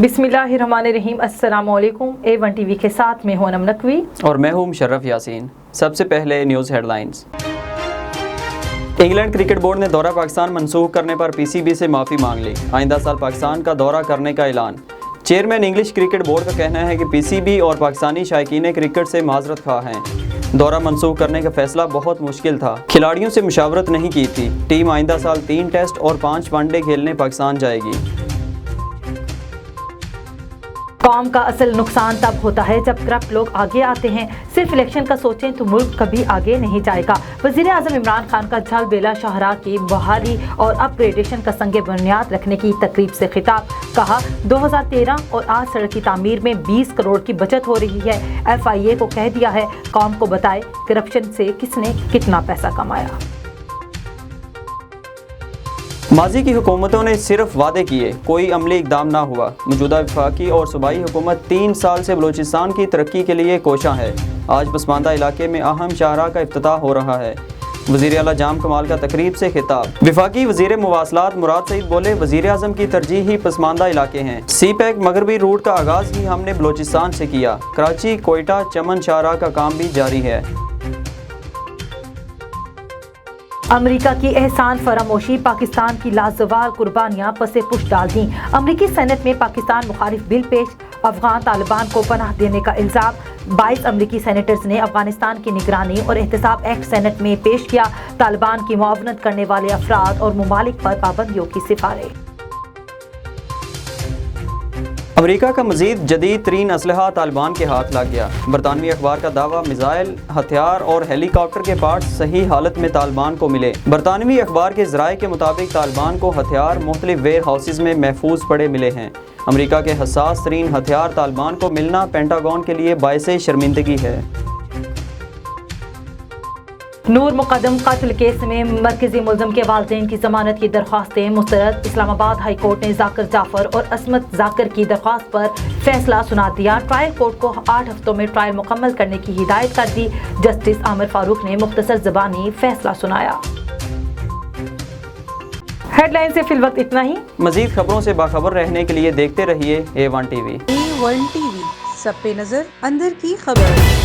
बिस्मिल्लाहिर्रहमानिर्रहीम। अस्सलाम वालेकुम। A1 टीवी के साथ मैं हूं अनम नकवी और मैं हूं मुशर्रफ यासीन। सबसे पहले news headlines. England cricket board ने दौरा पाकिस्तान मनसूख करने पर PCB से माफ़ी मांग ली। आइंदा साल पाकिस्तान का दौरा करने का ऐलान। चेयरमैन इंग्लिश क्रिकेट बोर्ड का कहना है कि PCB और पाकिस्तानी शायकीन क्रिकेट से माजरत खा हैं। दौरा मनसूख करने का फैसला बहुत मुश्किल था, खिलाड़ियों से मुशावरत नहीं की थी। टीम आइंदा साल 3 टेस्ट और 5 वनडे खेलने पाकिस्तान जाएगी। कौम का असल नुकसान तब होता है जब करप्ट लोग आगे आते हैं। सिर्फ इलेक्शन का सोचें तो मुल्क कभी आगे नहीं जाएगा। वज़ीर आज़म इमरान खान का झल बेला शाहराह की बहाली और अपग्रेडेशन का संगे बुनियाद रखने की तकरीब से खिताब। कहा 2013 और आज सड़क की तामीर में 20 करोड़ की बचत हो रही है। FIA को कह दिया है कौम को बताए करप्शन से किसने कितना पैसा कमाया। माजी की हुकूमतों ने सिर्फ वादे किए, कोई अमली इकदाम ना हुआ। मौजूदा वफाकी और सूबाई हुकूमत 3 साल से बलूचिस्तान की तरक्की के लिए कोशां है। आज पसमानदा इलाके में अहम शाहराह का इफ्तिताह हो रहा है। वज़ीर आला जाम कमाल का तकरीब से खिताब। वफाकी वज़ीर मुवासलात मुराद सईद बोले वज़ीर आज़म की तरजीह ही पसमानदा इलाके हैं। CPEC मगरबी रूट का आगाज़ ही हमने बलूचिस्तान से किया। कराची, कोयटा, चमन शाहराह का काम भी जारी है। अमेरिका की एहसान फरामोशी पाकिस्तान की लाजवाल कुर्बानियां पसे पुश डाल दी। अमेरिकी सेनेट में पाकिस्तान मुखालिफ बिल पेश। अफगान तालिबान को पनाह देने का इल्ज़ाम। 22 अमेरिकी सेनेटर्स ने अफगानिस्तान की निगरानी और एहतसाब एक्ट सेनेट में पेश किया। तालिबान की मुआवनत करने वाले अफराद और ममालिक पर पाबंदियों की सिफारिश। अमेरिका का मजीद जदीद तरीन असलहा तालिबान के हाथ लग गया। बरतानवी अखबार का दावा मिसाइल, हथियार और हेलीकॉप्टर के पार्ट सही हालत में तालिबान को मिले। बरतानवी अखबार के ज़राए के मुताबिक तालिबान को हथियार मुख्तलिफ वेयर हाउसेज में महफूज पड़े मिले हैं। अमेरिका के हसास तरीन हथियार तालिबान को मिलना पेंटागन के लिए बाइसे शर्मिंदगी है। नूर मुकदम कत्ल केस में मरकजी मुल्ज़िम के वालिदैन की जमानत की दरख्वास्तें मुस्तरद। इस्लामाबाद हाई कोर्ट ने जाकिर जाफर और असमत जाकिर की दरख्वास्त पर फैसला सुना दिया। ट्रायल कोर्ट को 8 हफ्तों में ट्रायल मुकम्मल करने की हिदायत कर दी। जस्टिस आमिर फारूक ने मुख्तसर ज़बानी फैसला सुनाया। हेडलाइन से फिल वक्त इतना ही। मजीद खबरों से बाखबर रहने के लिए देखते रहिए A1 TV। A1 TV, सब पे नजर, अंदर की खबर।